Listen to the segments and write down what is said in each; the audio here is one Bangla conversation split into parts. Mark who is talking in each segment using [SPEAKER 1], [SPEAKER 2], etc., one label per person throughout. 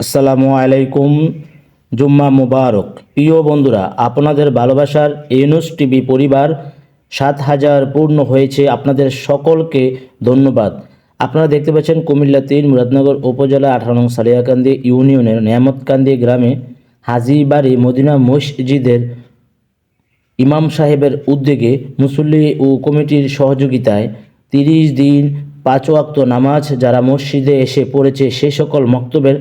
[SPEAKER 1] আসসালামু আলাইকুম, জুম্মা মুবারক। প্রিয় বন্ধুরা, আপনাদের ভালোবাসার ইউনুস টিভি পরিবার ৭,০০০ পূর্ণ হয়েছে। আপনাদের সকলকে ধন্যবাদ। আপনারা দেখতে পাচ্ছেন কুমিল্লা ৩ মুরাদনগর উপজেলা ১৮ নং সালিয়াকান্দি ইউনিয়নের নেয়ামতকান্দি গ্রামে হাজীবাড়ি মদিনা মসজিদের ইমাম সাহেবের উদ্যোগে মুসল্লি ও কমিটির সহযোগিতায় ৩০ দিন ৫ ওয়াক্ত নামাজ যারা মসজিদে এসে পড়েছে সে সকল মক্তবের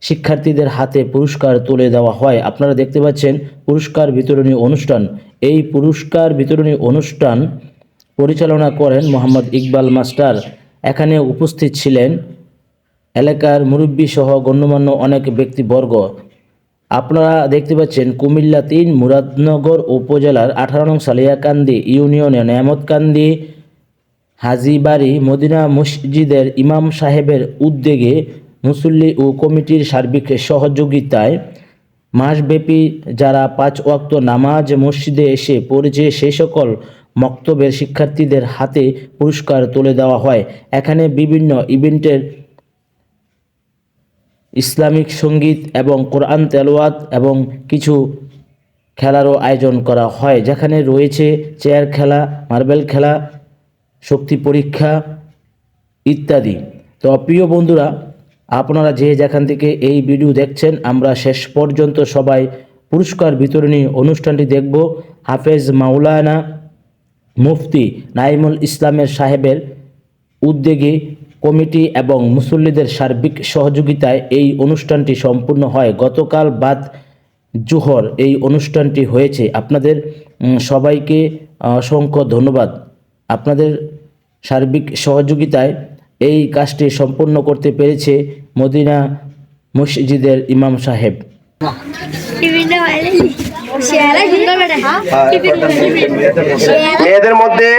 [SPEAKER 1] শিক্ষার্থীদের হাতে পুরস্কার তুলে দেওয়া হয়। আপনারা দেখতে পাচ্ছেন পুরস্কার বিতরণী অনুষ্ঠান। এই পুরস্কার বিতরণী অনুষ্ঠান পরিচালনা করেন মোহাম্মদ ইকবাল মাস্টার। এখানে উপস্থিত ছিলেন এলাকার মুরব্বী সহ গণ্যমান্য অনেক ব্যক্তিবর্গ। আপনারা দেখতে পাচ্ছেন কুমিল্লা ৩ মুরাদনগর উপজেলার ১৮ নং সালিয়াকান্দি ইউনিয়নের নেয়ামতকান্দি হাজীবাড়ি মদিনা মসজিদের ইমাম সাহেবের উদ্যোগে মুসল্লি ও কমিটির সার্বিক সহযোগিতায় মাসব্যাপী যারা ৫ ওয়াক্ত নামাজ মসজিদে এসে পড়েছে সেই সকল মক্তবের শিক্ষার্থীদের হাতে পুরস্কার তুলে দেওয়া হয়। এখানে বিভিন্ন ইভেন্টের ইসলামিক সঙ্গীত এবং কোরআন তেলাওয়াত এবং কিছু খেলারও আয়োজন করা হয়, যেখানে রয়েছে চেয়ার খেলা, মার্বেল খেলা, শক্তি পরীক্ষা ইত্যাদি। তো প্রিয় বন্ধুরা, আপনারা যে যেখান থেকে এই ভিডিও দেখছেন, আমরা শেষ পর্যন্ত সবাই পুরস্কার বিতরণী অনুষ্ঠানটি দেখব। হাফেজ মাওলানা মুফতি নাইমুল ইসলামের সাহেবের উদ্যোগে কমিটি এবং মুসল্লিদের সার্বিক সহযোগিতায় এই অনুষ্ঠানটি সম্পূর্ণ হয়। গতকাল বাদ জোহর এই অনুষ্ঠানটি হয়েছে। আপনাদের সবাইকে অসংখ্য ধন্যবাদ। আপনাদের সার্বিক সহযোগিতায় এই কাজটি সম্পূর্ণ করতে পেরেছে মদিনা মসজিদের ইমাম সাহেব।
[SPEAKER 2] মেয়েদের মধ্যে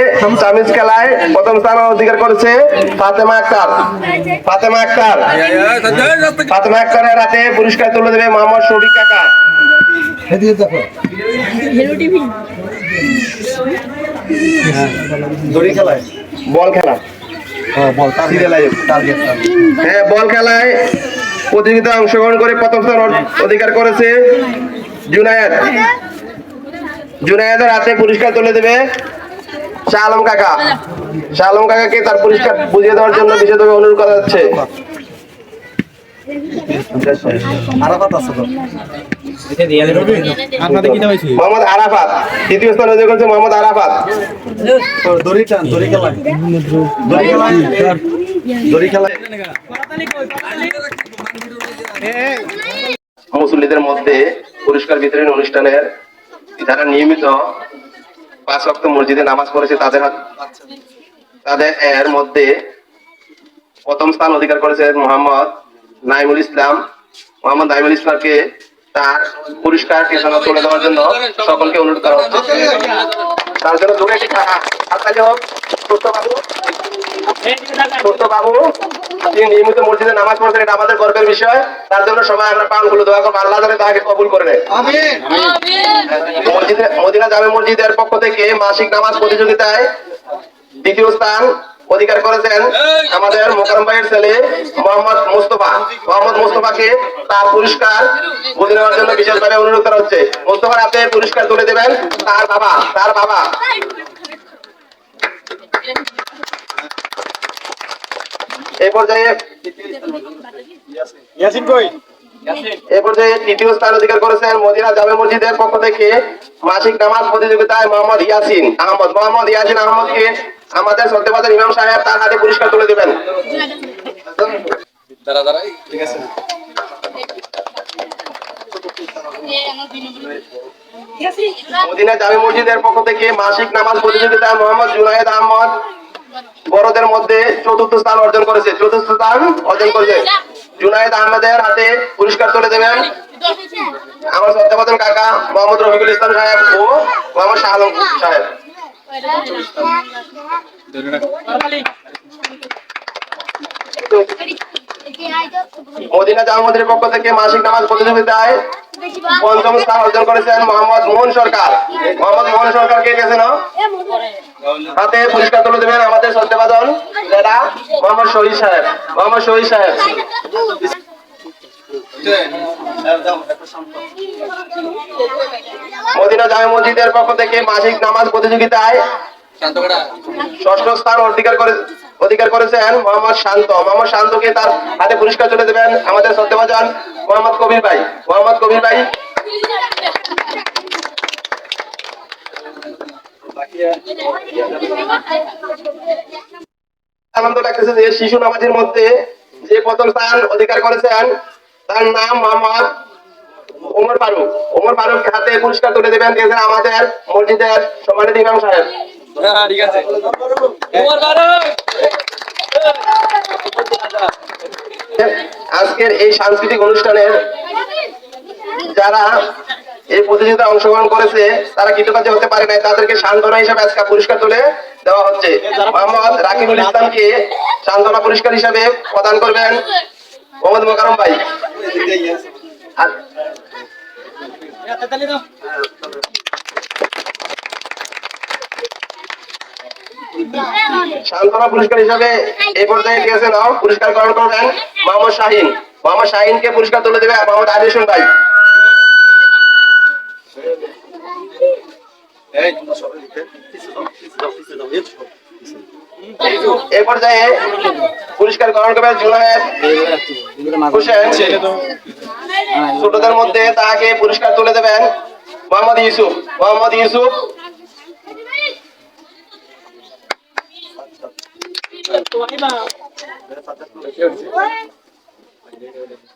[SPEAKER 2] চামিজ খেলায় প্রথম স্থান অধিকার করেছে ফাতেমা আক্তার। ফাতেমা আক্তারের হাতে পুরস্কার তুলে দেবে মোহাম্মদ শফিক কাকা। বল খেলায় প্রতিযোগিতায় অংশগ্রহণ করে প্রথম স্থান অধিকার করেছে জুনায়েদের হাতে পুরস্কার তুলে দেবে শাহ আলম কাকা। শাহ আলম কাকাকে তার পুরস্কার বুঝিয়ে দেওয়ার জন্য বিশেষভাবে অনুরোধ করা যাচ্ছে। মোহাম্মদ আরাফাত দ্বিতীয় স্থান অধিকার করেছে। মোহাম্মদ আরাফাত মুসল্লিদের মধ্যে পুরস্কার বিতরণ অনুষ্ঠানের যারা নিয়মিত ৫ ওয়াক্ত মসজিদে নামাজ পড়েছে তাদের এর মধ্যে প্রথম স্থান অধিকার করেছে মোহাম্মদ নাইমুল ইসলামকে তার পুরস্কার তুলে দেওয়ার জন্য সকলকে অনুরোধ করা হচ্ছে। তার জন্য দূরে একটি ছোট্ট বাবু তিনি নিয়মিত মসজিদে নামাজ পড়ছেন, এটা আমাদের গর্বের বিষয়। তার জন্য সবাই আমরা প্রাণগুলো দোয়া করবো, আল্লাহ যেন তাকে কবুল করে নেয়। মদিনা জামে মসজিদের পক্ষ থেকে মাসিক নামাজ প্রতিযোগিতায় দ্বিতীয় স্থান অধিকার করেছেন আমাদের মোকাররম ভাইয়ের ছেলে মোহাম্মদ মুস্তফাকে তার পুরস্কার বুঝে নেওয়ার জন্য বিশেষভাবে অনুরোধ করা হচ্ছে। মুস্তফার হাতে পুরস্কার তুলে দেবেন তার বাবা। এই পর্যায়ে তৃতীয় স্থান অধিকার করেছেন মদিনা জামে মসজিদের পক্ষ থেকে মাসিক নামাজ প্রতিযোগিতায় মোহাম্মদ ইয়াসিন আহমদকে আমাদের শ্রদ্ধেয় ইমাম সাহেব তার হাতে পুরস্কার তুলে দেবেন। মদিনা জামে মসজিদের পক্ষ থেকে মাসিক নামাজ প্রতিযোগিতায় মোহাম্মদ জুনায়েদ আহমদ বড়দের মধ্যে চতুর্থ স্থান অর্জন করেছে। জুনায়েদ আহমেদের হাতে পুরস্কার তুলে দেবেন আমার শ্রদ্ধাভাজন কাকা মোহাম্মদ রফিকুল ইসলাম সাহেব ও মোহাম্মদ শাহ আলম সাহেব। মদিনা জামে মসজিদের পক্ষ থেকে মাসিক নামাজ প্রতিযোগিতায় পঞ্চম স্থান অর্জন করেছেন মোহাম্মদ মোহন সরকারকে গেছেন হাতে পুরস্কার তুলে দেবেন আমাদের শ্রদ্ধাভাজন দাদা মোহাম্মদ শহীদ সাহেব। মদিনা জামে মসজিদের পক্ষ থেকে মাসিক নামাজ প্রতিযোগিতায় ষষ্ঠ স্থান অধিকার করেছেন মোহাম্মদ শান্ত। মোহাম্মদ শান্তকে তার হাতে পুরস্কার তুলে দেবেন আমাদের শ্রদ্ধাভাজন মোহাম্মদ কবির ভাই। মোহাম্মদ কবির ভাই আনন্দ লাগতেছে যে শিশু নামাজের মধ্যে যে প্রথম স্থান অধিকার করেছেন তার নাম মোহাম্মদ ওমর ফারুক। ওমর ফারুক হাতে পুরস্কার তুলে দেবেন দিয়েছেন আমাদের মসজিদের সম্মানিত ইমাম সাহেব।
[SPEAKER 3] ঠিক আছে ওমর ফারুক।
[SPEAKER 2] আজকের এই সাংস্কৃতিক অনুষ্ঠানের যারা এই প্রতিযোগিতায় অংশগ্রহণ করেছে তারা কৃতকার্য হতে পারে নাই, তাদেরকে সান্ত্বনা হিসাবে আজকে পুরস্কার তুলে দেওয়া হচ্ছে। মোহাম্মদ রাকিবুল ইসলামকে সান্ত্বনা পুরস্কার হিসাবে প্রদান করবেন মোহাম্মদ মোকারম ভাই। সান্ত্বনা পুরস্কার হিসাবে এই পর্যায়ে ঠিক আছে নাও পুরস্কার গ্রহণ করবেন মোহাম্মদ শাহিন। মোহাম্মদ শাহিনকে পুরস্কার তুলে দেবে মোহাম্মদ আরিফুল ভাই। এই পর্যায়ে পুরস্কার গ্রহণ করবেন জুনায়েদ হোসেন। ছোটদের মধ্যে তাকে পুরস্কার তুলে দেবেন মোহাম্মদ ইউসুফ। মোহাম্মদ ইউসুফ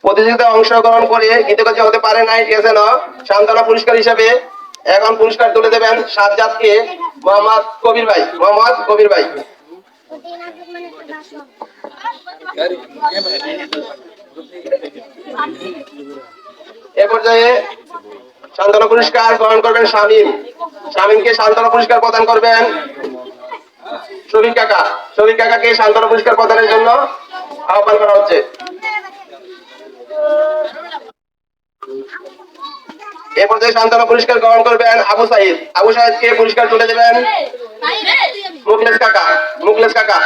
[SPEAKER 2] প্রতিযোগিতায় অংশগ্রহণ করে কৃতকার্য হতে পারে নাই, ঠিক আছে না? সান্ত্বনা পুরস্কার হিসাবে এখন পুরস্কার তুলে দেবেন সাজ্জাদকে মোহাম্মদ কবির ভাই। মোহাম্মদ কবির ভাই এ পর্যায়ে সান্ত্বনা পুরস্কার গ্রহণ করবেন শামীম। শামীমকে সান্ত্বনা পুরস্কার প্রদান করবেন শফিক কাকা। শফিক কাকাকে সান্ত্বনা পুরস্কার প্রদানের জন্য আহ্বান করা হচ্ছে। এ পর্যায়ে সান্ত্বনা পুরস্কার গ্রহণ করবেন আবু সাইদ। আবু সাইদকে পুরস্কার তুলে দেবেন মুখলেস কাকা। মুখলেস কাকা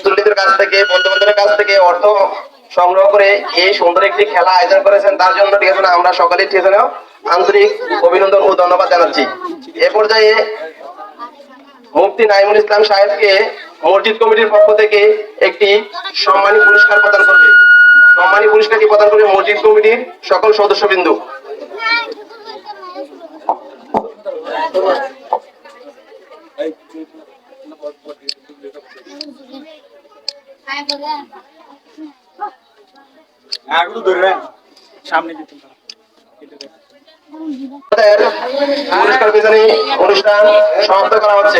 [SPEAKER 2] দুর্নীতির কাছ থেকে বন্ধু বান্ধবের কাছ থেকে অর্থ সংগ্রহ করে এই সুন্দর একটি খেলা আয়োজন করেছেন, তার জন্য ঠিক আছে আমরা সকলে ঠিক আছে আন্তরিক অভিনন্দন ও ধন্যবাদ জানাচ্ছি। এ পর্যায়ে মুফতি নাইমুল ইসলাম সাহেবকে মসজিদ কমিটির পক্ষ থেকে একটি সম্মানী পুরস্কার প্রদান করবে। সম্মানী পুরস্কারটি প্রদান করবে মসজিদ কমিটির সকল সদস্যবৃন্দ। পুরস্কার বিতরণী অনুষ্ঠান সমাপ্ত করা হচ্ছে।